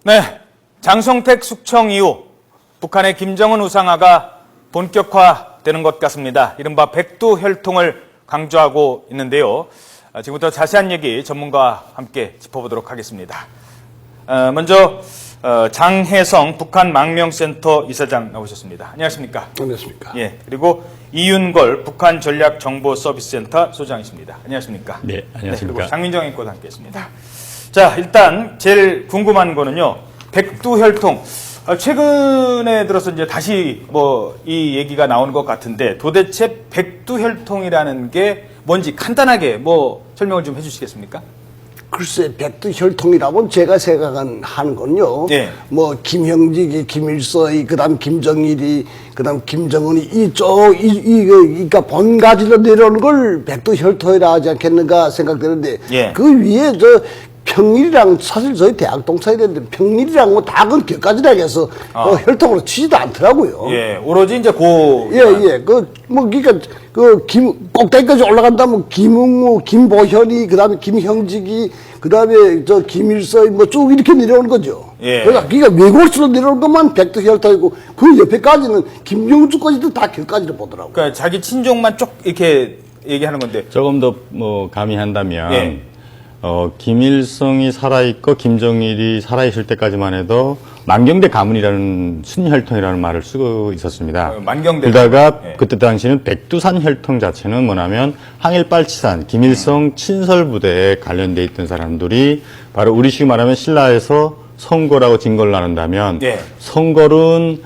네, 장성택 숙청 이후 북한의 김정은 우상화가 본격화되는 것 같습니다. 이른바 백두혈통을 강조하고 있는데요. 지금부터 자세한 얘기 전문가와 함께 짚어보도록 하겠습니다. 먼저 장혜성 북한 망명센터 이사장 나오셨습니다. 안녕하십니까? 안녕하십니까? 예, 그리고 이윤걸 북한 전략정보서비스센터 소장이십니다. 안녕하십니까? 네, 안녕하십니까? 그리고 장민정 앵커도 함께했습니다. 자, 일단 제일 궁금한 거는요. 백두혈통. 최근에 들어서 이제 다시 이 얘기가 나오는 것 같은데 도대체 백두혈통이라는 게 뭔지 간단하게 설명을 좀 해주시겠습니까? 글쎄, 백두혈통이라고는 제가 생각하는 건요. 예. 김형직이, 김일성이, 그 다음 김정일이, 그 다음 김정은이 그러니까 번가지로 내려오는 걸 백두혈통이라 하지 않겠는가 생각되는데. 예. 그 위에 평일이랑 사실 저희 대학 동창이 됐는데 평일이랑 다 그 격가지라 해서 혈통으로 치지도 않더라고요. 예, 오로지 이제 예. 그러니까 꼭대기까지 올라간다면 김웅우, 김보현이, 그 다음에 김형직이, 그 다음에 김일성이 쭉 이렇게 내려오는 거죠. 예. 그러니까 외골수로 내려오는 것만 백두혈통이고 그 옆에까지는 김영주까지도 다 격가지로 보더라고요. 그러니까 자기 친족만 쭉 이렇게 얘기하는 건데. 조금 더 가미한다면 예. 김일성이 살아있고 김정일이 살아있을 때까지만 해도 만경대 가문이라는 순혈통이라는 말을 쓰고 있었습니다. 만경대 그러다가 예. 그때 당시에는 백두산 혈통 자체는 뭐냐면 항일빨치산 김일성 친설부대에 관련돼 있던 사람들이 바로 우리식으로 말하면 신라에서 성골하고 진골을 나눈다면 예. 성골은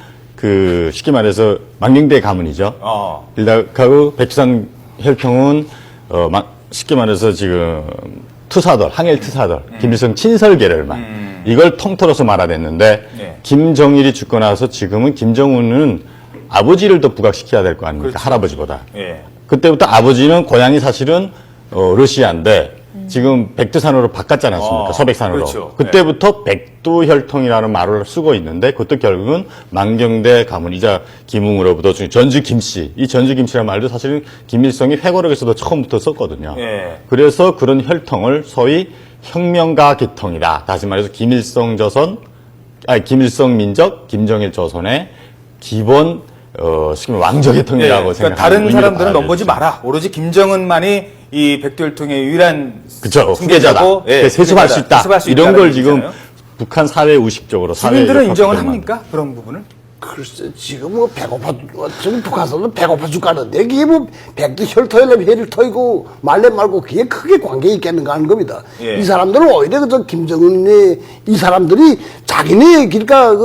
쉽게 말해서 만경대 가문이죠. 그러다가 백두산 혈통은 쉽게 말해서 지금 투사들, 항일 투사들, 김일성 친설계열만 이걸 통틀어서 말아냈는데 네. 김정일이 죽고 나서 지금은 김정은은 아버지를 더 부각시켜야 될 거 아닙니까? 그렇죠. 할아버지보다. 예. 그때부터 아버지는 고향이 사실은 러시아인데 지금 백두산으로 바꿨지 않았습니까? 서백산으로. 그렇죠. 그때부터 백두혈통이라는 말을 쓰고 있는데 그것도 결국은 만경대 가문이자 김웅으로부터 전주 김씨. 이 전주 김씨라는 말도 사실은 김일성이 회고록에서도 처음부터 썼거든요. 예. 그래서 그런 혈통을 소위 혁명가 계통이다. 다시 말해서 김일성 민족, 김정일 조선의 기본 왕조 계통이라고 예. 그러니까 생각합니다. 다른 사람들은 넘보지 마라. 오로지 김정은만이 이 백두혈통의 유일한 그쵸, 승계자다. 후계자다. 예, 세습할 수 있다. 이런 걸 지금 얘기잖아요. 북한 사회 의식적으로 주민들은 인정을 합니까? 그런 부분을? 글쎄, 지금 지금 북한 사람은 배고파 죽겠는데, 그게 백두혈통이라면 해를 터이고, 말래 말고, 그게 크게 관계 있겠는가 하는 겁니다. 예. 이 사람들은 오히려 김정은의, 이 사람들이 자기네, 그러니까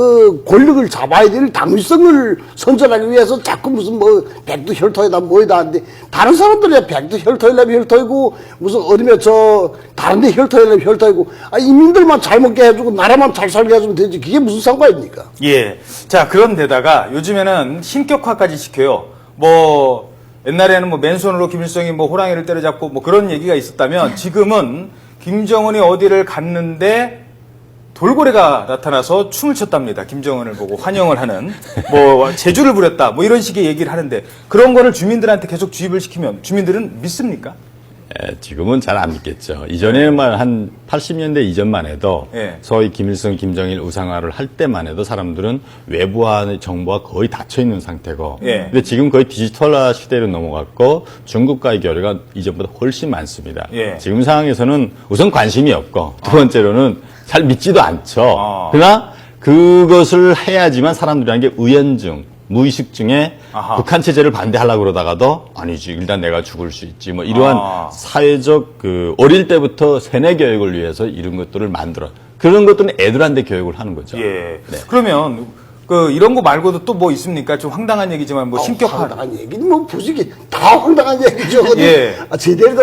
권력을 잡아야 될 당위성을 선전하기 위해서 자꾸 무슨 백두혈통이다 뭐이다 하는데, 다른 사람들이야 백두혈통이라면 혈통이고, 무슨 어디면 다른데 혈통이라면 혈통이고, 인민들만 잘 먹게 해주고, 나라만 잘 살게 해주면 되지. 그게 무슨 상관입니까? 예. 자, 그런데다가 요즘에는 신격화까지 시켜요. 옛날에는 맨손으로 김일성이 호랑이를 때려잡고 그런 얘기가 있었다면 지금은 김정은이 어디를 갔는데 돌고래가 나타나서 춤을 췄답니다. 김정은을 보고 환영을 하는 제주를 부렸다. 이런 식의 얘기를 하는데 그런 거를 주민들한테 계속 주입을 시키면 주민들은 믿습니까? 지금은 잘 안 믿겠죠. 이전에만 한 80년대 이전만 해도 예. 소위 김일성, 김정일 우상화를 할 때만 해도 사람들은 외부와 정보가 거의 닫혀 있는 상태고 예. 근데 지금 거의 디지털화 시대로 넘어갔고 중국과의 교류가 이전보다 훨씬 많습니다. 예. 지금 상황에서는 우선 관심이 없고 두 번째로는 잘 믿지도 않죠. 그러나 그것을 해야지만 사람들이라는 게 의연중 무의식 중에 북한 체제를 반대하려고 그러다가도 아니지 일단 내가 죽을 수 있지 이러한 사회적 어릴 때부터 세뇌 교육을 위해서 이런 것들을 만들어 그런 것들은 애들한테 교육을 하는 거죠. 예. 네. 그러면 이런 거 말고도 또 있습니까? 좀 황당한 얘기지만 신격화. 황당한 얘기는 부식이 다 황당한 얘기죠. 예. 제대로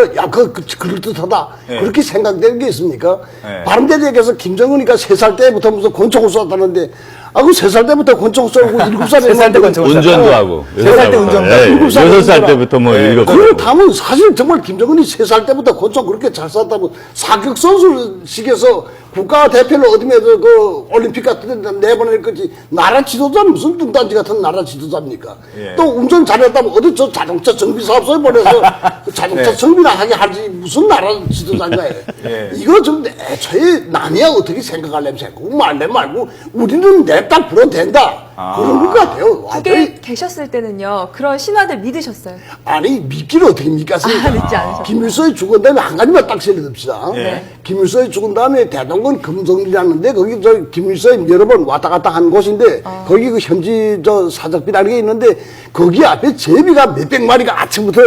그럴듯하다. 예. 그렇게 생각되는 게 있습니까? 예. 바른대리에서 김정은이가 3살 때부터 무슨 권총을 쐈다는데 아, 그 3살 때부터 권총 쏘고 7살에 3살 때 권총 운전도 하고. 3살 때 운전도 하고. 6살 때부터 뭐 예. 일곱 그걸 다면 사실 정말 김정은이 3살 때부터 권총 그렇게 잘 쐈다면 사격 선수식에서 국가대표를 얻으면서 그 올림픽 같은 데 내보낼 거지. 나라 지도자는 무슨 뚱딴지 같은 나라 지도자입니까? 예. 또 운전 잘했다면 어디 저 자동차 정비 사업소에 보내서 그 자동차 네. 정비나 하게 하지 무슨 나라 지도자인가요? 예. 이거 좀 애초에 남이야 어떻게 생각하려면 생각하고 말래 말고 우리는 냅다 불어도 된다. 그런 것 같아요. 그게 완전히. 계셨을 때는요, 그런 신화들 믿으셨어요? 아니 믿기를 어떻게 믿겠습니까? 믿지 않으셨어요? 김일성이 죽은 다음에 한 가지만 딱 세려둡시다. 예. 김일성이 죽은 다음에 대동강 금성리라는데 거기 저 김일성이 여러 번 왔다 갔다 한 곳인데 거기 그 현지 저 사적비라는 게 있는데 거기 앞에 제비가 몇백 마리가 아침부터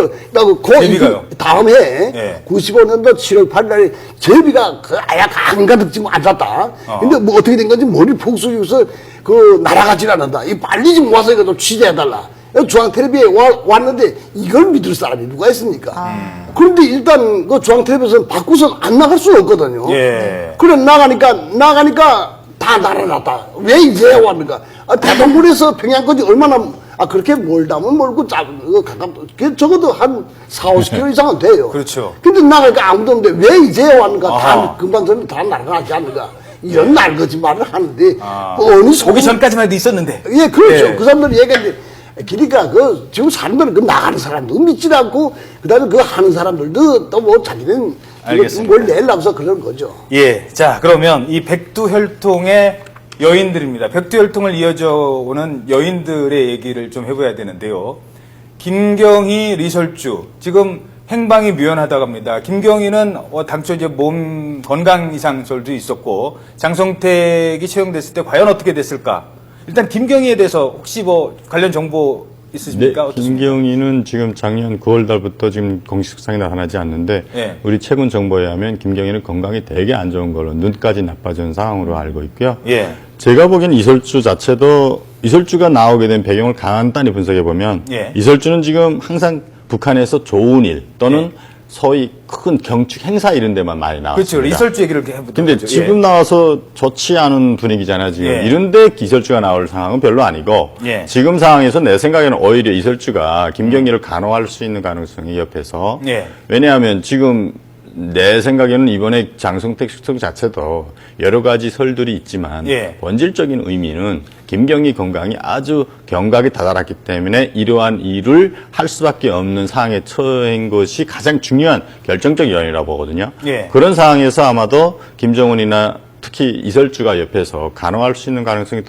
제비가요? 다음 해 예. 95년도 7월 8일 날에 제비가 그 아약 한가득 지금 앉았다. 근데 뭐 어떻게 된 건지 머리를 푹 숙여서 그 날아가질 않는다. 이 빨리 좀 와서 이거 좀 취재해달라. 중앙텔레비에 왔는데 이걸 믿을 사람이 누가 있습니까? 그런데 일단 그 중앙텔레비에서는 바꾸선 안 나갈 수는 없거든요. 예. 그래 나가니까 다 날아났다. 왜 이제 왔는가? 대동굴에서 평양까지 얼마나 그렇게 멀다면 멀고 가깝다. 적어도 한 4-50km 이상은 돼요. 그렇죠. 근데 나가니까 아무도 없는데 왜 이제 왔는가? 아하. 다 금방 전에 다 날아가지 않는가? 이런 날거짓말을 하는데 어느 오기 전까지만 해도 있었는데. 예, 그렇죠. 예. 그 사람들이 얘기하는데, 그러니까 그 지금 사람들은 그 나가는 사람도 믿지 않고, 그 다음에 그 하는 사람들도 또 뭐 자기는 알겠습니다. 뭘 내려면서 그런 거죠. 예. 자, 그러면 이 백두혈통의 여인들입니다. 백두혈통을 이어져 오는 여인들의 얘기를 좀 해봐야 되는데요. 김경희, 리설주. 지금 행방이 묘연하다고 합니다. 김경희는 당초 이제 몸 건강 이상설도 있었고, 장성택이 채용됐을 때 과연 어떻게 됐을까? 일단 김경희에 대해서 혹시 뭐 관련 정보 있으십니까? 네, 어떻습니까? 김경희는 지금 작년 9월 달부터 지금 공식 석상이 나타나지 않는데 예. 우리 최근 정보에 의하면 김경희는 건강이 되게 안 좋은 걸로 눈까지 나빠진 상황으로 알고 있고요. 예. 제가 보기엔 이설주 자체도 이설주가 나오게 된 배경을 간단히 분석해 보면 예. 이설주는 지금 항상 북한에서 좋은 일 또는 예. 소위 큰 경축 행사 이런 데만 많이 나왔습니다. 그렇죠. 이설주 얘기를 해보도록 근데 하죠. 지금 나와서 좋지 않은 분위기잖아요, 지금. 예. 이런데 이설주가 나올 상황은 별로 아니고, 예. 지금 상황에서 내 생각에는 오히려 이설주가 김경희를 간호할 수 있는 가능성이 옆에서, 예. 왜냐하면 지금 내 생각에는 이번에 장성택 수석 자체도 여러 가지 설들이 있지만, 예. 본질적인 의미는 김경희 건강이 아주 경각에 다다랐기 때문에 이러한 일을 할 수밖에 없는 상황에 처한 것이 가장 중요한 결정적 요인이라고 보거든요. 예. 그런 상황에서 아마도 김정은이나 특히 이설주가 옆에서 간호할 수 있는 가능성이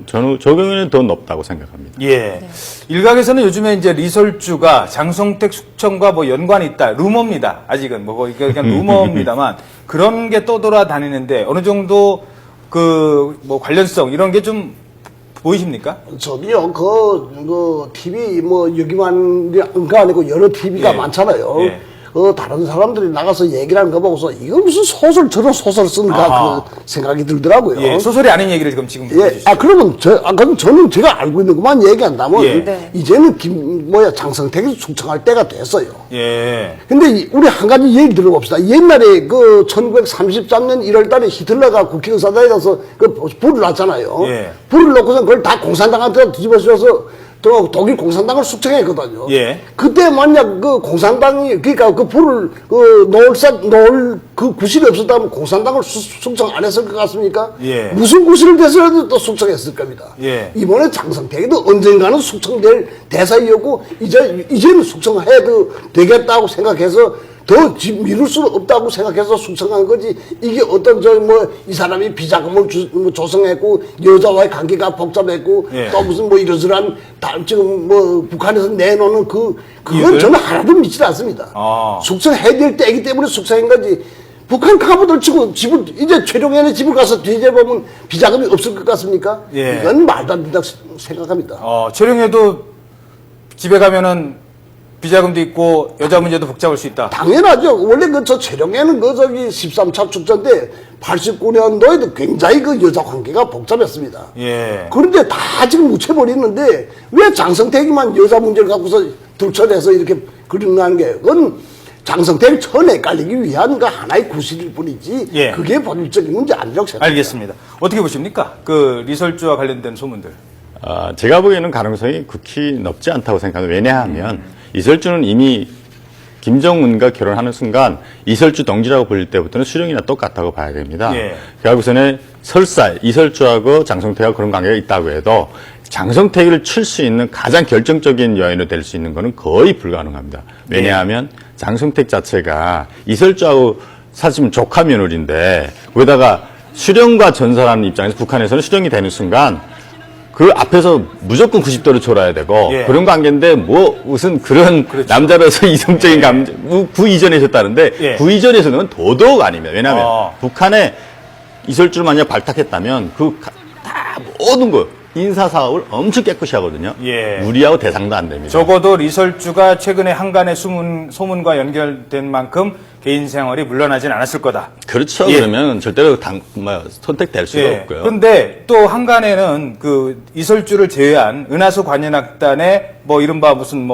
저는 적용은 더 높다고 생각합니다. 예. 일각에서는 요즘에 이제 리설주가 장성택 숙청과 뭐 연관이 있다. 루머입니다. 아직은 뭐 이게 그냥 루머입니다만 그런 게 떠돌아다니는데 어느 정도 그 뭐 관련성 이런 게 좀 보이십니까? 저도요, TV, 여기만, 그 아니고 여러 TV가 예. 많잖아요. 예. 다른 사람들이 나가서 얘기를 하는 거 보고서 이거 무슨 소설, 저런 소설 쓴가 아하. 그 생각이 들더라고요. 예. 소설이 아닌 얘기를 지금 예, 해주시죠. 그러면 그럼 저는 제가 알고 있는 것만 얘기한다면, 예. 네. 이제는 장성택이 숙청할 때가 됐어요. 예. 근데 우리 한 가지 얘기 들어봅시다. 옛날에 1933년 1월 달에 히틀러가 국회의사당에 가서 불을 놨잖아요. 예. 불을 놓고서 그걸 다 공산당한테 뒤집어 씌워서 또 독일 공산당을 숙청했거든요. 예. 그때 만약 공산당이, 그러니까 불을, 놓을 구실이 없었다면 공산당을 숙청 안 했을 것 같습니까? 예. 무슨 구실을 대서라도 또 숙청했을 겁니다. 예. 이번에 장성택이도 언젠가는 숙청될 대사이었고, 이제는 숙청해도 되겠다고 생각해서 더 미룰 수는 없다고 생각해서 숙청한 거지. 이게 어떤 이 사람이 비자금을 조성했고 여자와의 관계가 복잡했고 예. 또 무슨 이러저러한 지금 북한에서 내놓는 그건 이유들? 저는 하나도 믿지 않습니다. 숙청해야 될 때이기 때문에 숙청한 거지. 북한 카부들 치고 이제 최종현의 집을 가서 뒤져보면 비자금이 없을 것 같습니까? 예. 이건 말도 안 된다고 생각합니다. 최룡해도 집에 가면은 비자금도 있고 여자 문제도 복잡할 수 있다. 당연하죠. 원래 저 최룡해는 13차 축전 때 89년도에도 굉장히 여자 관계가 복잡했습니다. 예. 그런데 다 지금 묻혀버리는데 왜 장성택이만 여자 문제를 갖고서 들춰내서 이렇게 그러는 게 그건 장성택을 쳐내깔리기 위한 그 하나의 구실일 뿐이지 예. 그게 본질적인 문제 아니라고 생각합니다. 알겠습니다. 어떻게 보십니까? 그 리설주와 관련된 소문들. 제가 보기에는 가능성이 극히 높지 않다고 생각합니다. 왜냐하면 이설주는 이미 김정은과 결혼하는 순간 이설주 동지라고 불릴 때부터는 수령이나 똑같다고 봐야 됩니다. 예. 그하고서는 설사 이설주하고 장성택하고 그런 관계가 있다고 해도 장성택을 칠 수 있는 가장 결정적인 요인이 될 수 있는 것은 거의 불가능합니다. 왜냐하면 장성택 자체가 이설주하고 사실 조카 며느리인데 거기다가 수령과 전설하는 입장에서 북한에서는 수령이 되는 순간 그 앞에서 무조건 90도를 졸아야 되고 예. 그런 관계인데 뭐 무슨 그런 그렇죠. 남자로서 이성적인 감정 구 이전에셨다는데 예. 구 이전에서는 도덕 아닙니다. 왜냐하면 아. 북한에 이설주를 만약 발탁했다면 다 모든 거 인사 사업을 엄청 깨끗이 하거든요. 예. 우리하고 대상도 안 됩니다. 적어도 리설주가 최근에 한간의 소문과 연결된 만큼 개인 생활이 물러나진 않았을 거다. 그렇죠. 예. 그러면 절대로 선택될 수가 없고요. 그런데 또 한간에는 그 이설주를 제외한 은하수 관현악단의 뭐 이른바 무슨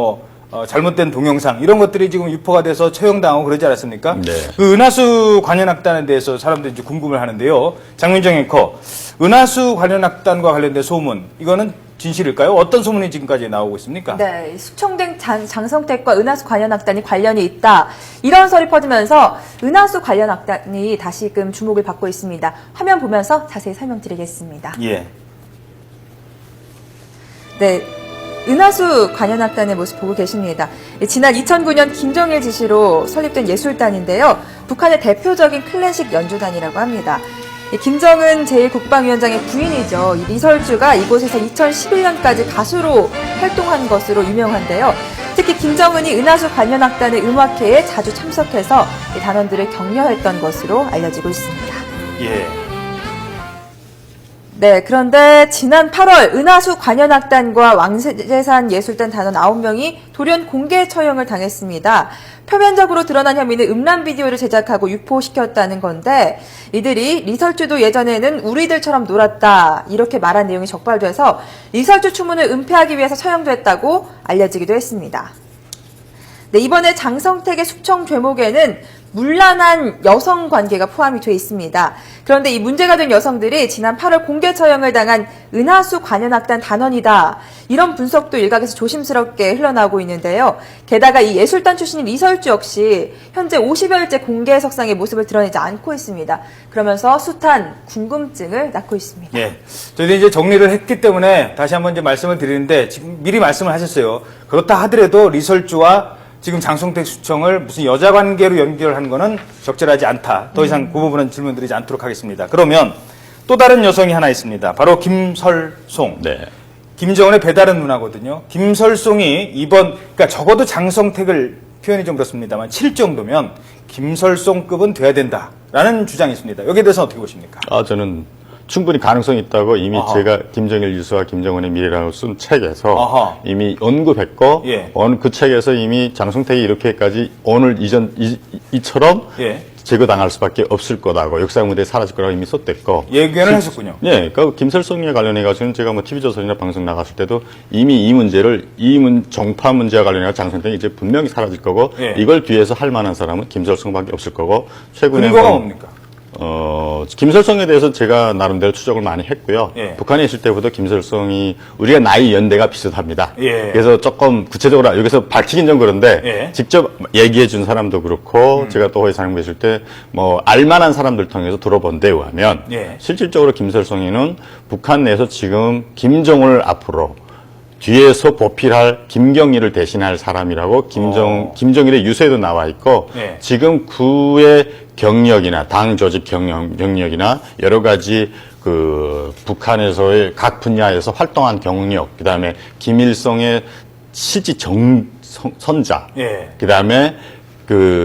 잘못된 동영상 이런 것들이 지금 유포가 돼서 처형당하고 그러지 않았습니까? 네. 그 은하수 관현악단에 대해서 사람들이 이제 궁금을 하는데요. 장민정 앵커, 은하수 관현악단과 관련된 소문 이거는 진실일까요? 어떤 소문이 지금까지 나오고 있습니까? 네, 숙청된 장성택과 은하수 관현악단이 관련이 있다. 이런 설이 퍼지면서 은하수 관현악단이 다시금 주목을 받고 있습니다. 화면 보면서 자세히 설명드리겠습니다. 예. 네. 은하수 관현악단의 모습 보고 계십니다. 지난 2009년 김정일 지시로 설립된 예술단인데요. 북한의 대표적인 클래식 연주단이라고 합니다. 김정은 제1국방위원장의 부인이죠. 이 리설주가 이곳에서 2011년까지 가수로 활동한 것으로 유명한데요. 특히 김정은이 은하수 관현악단의 음악회에 자주 참석해서 단원들을 격려했던 것으로 알려지고 있습니다. 예. 네, 그런데 지난 8월 은하수 관현악단과 왕재산 예술단 단원 9명이 돌연 공개 처형을 당했습니다. 표면적으로 드러난 혐의는 음란 비디오를 제작하고 유포시켰다는 건데 이들이 리설주도 예전에는 우리들처럼 놀았다 이렇게 말한 내용이 적발돼서 리설주 추문을 은폐하기 위해서 처형됐다고 알려지기도 했습니다. 네, 이번에 장성택의 숙청 죄목에는 문란한 여성 관계가 포함이 돼 있습니다. 그런데 이 문제가 된 여성들이 지난 8월 공개 처형을 당한 은하수 관현악단 단원이다. 이런 분석도 일각에서 조심스럽게 흘러나오고 있는데요. 게다가 이 예술단 출신인 리설주 역시 현재 50여일째 공개 석상의 모습을 드러내지 않고 있습니다. 그러면서 숱한 궁금증을 낳고 있습니다. 예. 저희도 이제 정리를 했기 때문에 다시 한번 이제 말씀을 드리는데 지금 미리 말씀을 하셨어요. 그렇다 하더라도 리설주와 지금 장성택 수청을 무슨 여자 관계로 연결한 거는 적절하지 않다. 더 이상 그 부분은 질문 드리지 않도록 하겠습니다. 그러면 또 다른 여성이 하나 있습니다. 바로 김설송. 네. 김정은의 배다른 누나거든요. 김설송이 그러니까 적어도 장성택을 표현이 좀 그렇습니다만 칠 정도면 김설송급은 돼야 된다라는 주장이 있습니다. 여기에 대해서 어떻게 보십니까? 저는 충분히 가능성이 있다고 이미 아하. 제가 김정일 유수와 김정은의 미래라고 쓴 책에서 아하. 이미 언급했고 예. 그 책에서 이미 장성택이 이렇게까지 오늘 이처럼 예. 제거당할 수밖에 없을 거다고 역사 무대에 사라질 거라고 이미 썼댔고 예견을 하셨군요. 예, 그 김설성에 관련해 가지고는 제가 TV조선이나 방송 나갔을 때도 이미 이 문제를 정파 문제와 관련해 가지고 장성택이 이제 분명히 사라질 거고 예. 이걸 뒤에서 할 만한 사람은 김설성밖에 없을 거고 최근에 근거가 뭡니까? 김설성에 대해서 제가 나름대로 추적을 많이 했고요. 예. 북한에 있을 때부터 김설성이 우리가 나이 연대가 비슷합니다. 예. 그래서 조금 구체적으로 여기서 밝히긴 좀 그런데 예. 직접 얘기해 준 사람도 그렇고 제가 또 회사님 계실 때 알만한 사람들 통해서 들어본 데 의하면 예. 실질적으로 김설성이는 북한 내에서 지금 김정은을 앞으로 뒤에서 보필할 김경일을 대신할 사람이라고 김정일의 유세도 나와 있고 예. 지금 그의 경력이나 당 조직 경력이나 여러 가지 북한에서의 각 분야에서 활동한 경력, 그다음에 김일성의 실지 선자, 예. 그다음에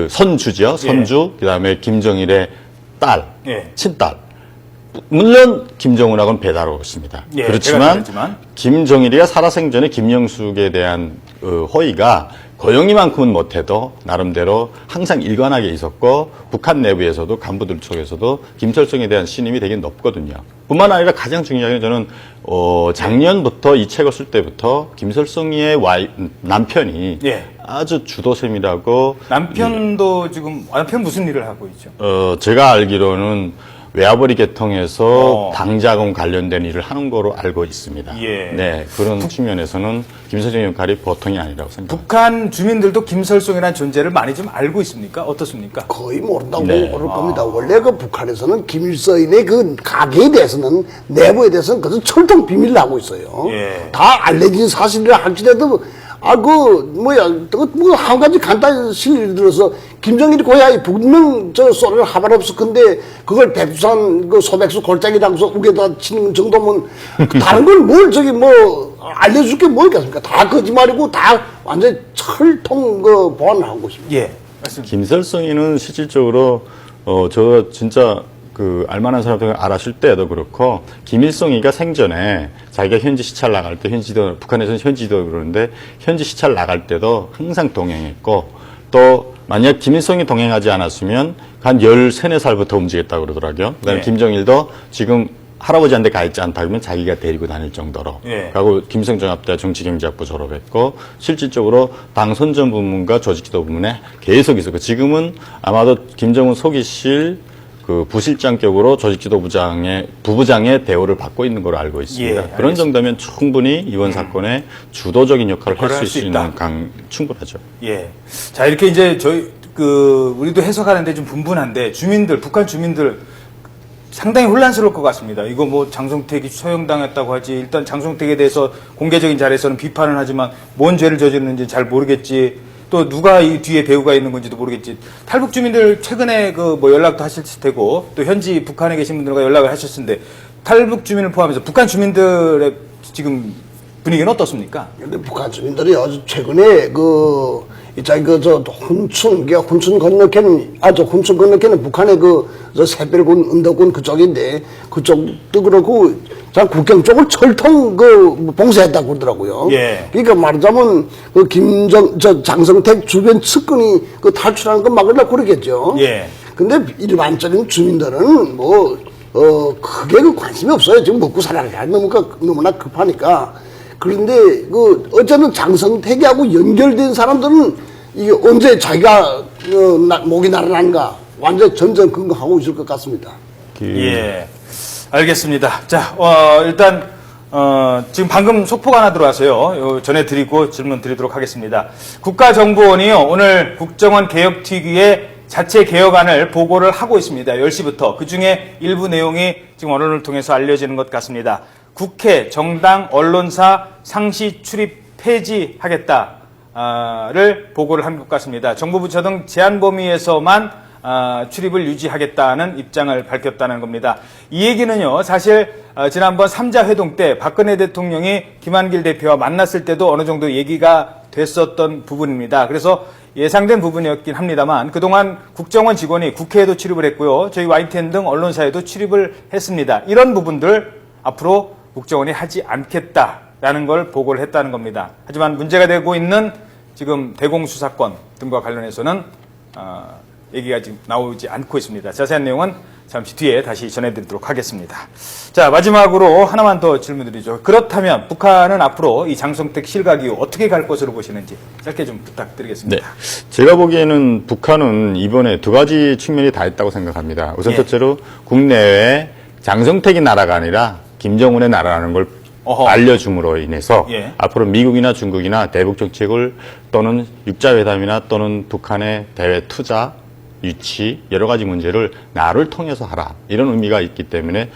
선주죠, 선주, 그다음에 김정일의 딸, 예. 친딸. 물론 김정은하고는 배다르고 있습니다. 예, 그렇지만 배다르지만. 김정일이가 살아생전에 김영숙에 대한 허위가 고영이만큼은 못해도 나름대로 항상 일관하게 있었고 북한 내부에서도 간부들 쪽에서도 김철성에 대한 신임이 되게 높거든요. 뿐만 아니라 가장 중요한 게 저는 작년부터 이 책을 쓸 때부터 김철성의 남편이 예. 아주 주도세밀하고 남편도 지금 남편 무슨 일을 하고 있죠? 제가 알기로는 외화벌이 개통해서 당자금 관련된 일을 하는 거로 알고 있습니다. 예. 네, 그런 측면에서는 김철성의 역할이 보통이 아니라고 생각합니다. 북한 주민들도 김설송이라는 존재를 많이 좀 알고 있습니까? 어떻습니까? 거의 모른다고 네. 그럴 겁니다. 원래 그 북한에서는 김일성의 그 가계에 대해서는 내부에 대해서는 그것은 철통 비밀을 하고 있어요. 예. 다 알려진 사실이라 할지라도 한 가지 간단한 실례를 들어서 김정일이 고향이 분명 소련 하바롭스크인데 그걸 백두산 그 소백수 골짜기라고서 우겨다 치는 정도면 다른 건 뭘 알려줄 게 뭐 있겠습니까? 다 거짓말이고 다 완전 철통 그 보안하고 있습니다. 예. 맞습니다. 김설성이는 실질적으로 저 진짜 그 알만한 사람들 알았을 때도 그렇고 김일성이가 생전에 자기가 현지 시찰 나갈 때 북한에서는 현지도 그러는데 현지 시찰 나갈 때도 항상 동행했고 또 만약 김일성이 동행하지 않았으면 한 13, 14살부터 움직였다고 그러더라고요. 그다음에 네. 김정일도 지금 할아버지한테 가 있지 않다 그러면 자기가 데리고 다닐 정도로. 예. 그리고 김성정합대 정치경제학부 졸업했고 실질적으로 당선전 부문과 조직지도 부문에 계속 있었고 지금은 아마도 김정은 소기실 그 부실장격으로 부부장의 대우를 받고 있는 걸로 알고 있습니다. 예, 그런 정도면 충분히 이번 사건에 주도적인 역할을 할 할 수 수 있는 있다. 충분하죠. 예. 자, 이렇게 이제 우리도 해석하는데 좀 분분한데 북한 주민들 상당히 혼란스러울 것 같습니다. 이거 뭐 장성택이 처형당했다고 하지. 일단 장성택에 대해서 공개적인 자리에서는 비판을 하지만 뭔 죄를 저질렀는지 잘 모르겠지. 또 누가 이 뒤에 배우가 있는 건지도 모르겠지. 탈북 주민들 최근에 연락도 하셨을 테고 또 현지 북한에 계신 분들과 연락을 하셨을 텐데 탈북 주민을 포함해서 북한 주민들의 지금 분위기는 어떻습니까? 근데 북한 주민들이 아주 최근에 훈춘 건너편은 북한의 새별군, 은덕군 그쪽인데 그쪽도 그렇고 국경 쪽을 철통 봉쇄했다고 그러더라고요. 예. 그러니까 말하자면 장성택 주변 측근이 탈출하는 거 막으려고 그러겠죠. 예. 근데 일반적인 주민들은 크게 관심이 없어요. 지금 먹고 살아야 너무나 급하니까. 그런데 어쨌든 장성택하고 연결된 사람들은 이게 언제 자기가 목이 날아난가 완전 전전 근거하고 있을 것 같습니다. 예. 알겠습니다. 자, 일단 지금 방금 속보가 하나 들어와서요. 전해드리고 질문 드리도록 하겠습니다. 국가정보원이요. 오늘 국정원 개혁특위에 자체 개혁안을 보고를 하고 있습니다. 10시부터. 그중에 일부 내용이 지금 언론을 통해서 알려지는 것 같습니다. 국회, 정당, 언론사 상시 출입 폐지하겠다를 보고를 한 것 같습니다. 정부부처 등 제한 범위에서만 출입을 유지하겠다는 입장을 밝혔다는 겁니다. 이 얘기는요, 사실 지난번 3자 회동 때 박근혜 대통령이 김한길 대표와 만났을 때도 어느 정도 얘기가 됐었던 부분입니다. 그래서 예상된 부분이었긴 합니다만 그동안 국정원 직원이 국회에도 출입을 했고요. 저희 YTN 등 언론사에도 출입을 했습니다. 이런 부분들 앞으로 국정원이 하지 않겠다라는 걸 보고를 했다는 겁니다. 하지만 문제가 되고 있는 지금 대공수사권 등과 관련해서는 얘기가 지금 나오지 않고 있습니다. 자세한 내용은 잠시 뒤에 다시 전해드리도록 하겠습니다. 자, 마지막으로 하나만 더 질문드리죠. 그렇다면 북한은 앞으로 이 장성택 실각 이후 어떻게 갈 것으로 보시는지 짧게 좀 부탁드리겠습니다. 네. 제가 보기에는 북한은 이번에 두 가지 측면이 다 있다고 생각합니다. 우선 예. 첫째로 국내외에 장성택이 나라가 아니라 김정은의 나라라는 걸 알려줌으로 인해서 예. 앞으로 미국이나 중국이나 대북 정책을 또는 육자회담이나 또는 북한의 대외 투자, 유치 여러 가지 문제를 나를 통해서 하라 이런 의미가 있기 때문에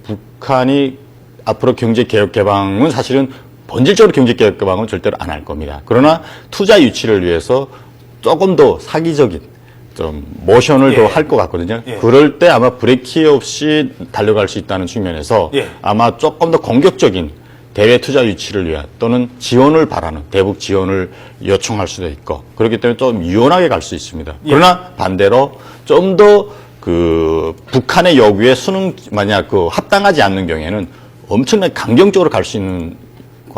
북한이 앞으로 경제개혁 개방은 사실은 본질적으로 경제개혁 개방은 절대로 안 할 겁니다. 그러나 투자 유치를 위해서 조금 더 사기적인 좀 모션을 예. 더 할 것 같거든요. 예. 그럴 때 아마 브레이크 없이 달려갈 수 있다는 측면에서 예. 아마 조금 더 공격적인 대외 투자 유치를 위한 또는 지원을 바라는 대북 지원을 요청할 수도 있고 그렇기 때문에 좀 유연하게 갈 수 있습니다. 예. 그러나 반대로 좀 더 그 북한의 요구에 만약 그 합당하지 않는 경우에는 엄청나게 강경적으로 갈 수 있는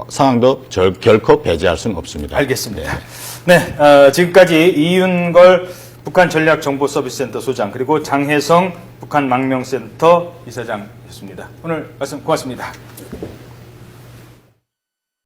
상황도 결코 배제할 수는 없습니다. 알겠습니다. 네, 지금까지 이윤걸 북한 전략정보서비스센터 소장 그리고 장혜성 북한 망명센터 이사장이었습니다. 오늘 말씀 고맙습니다.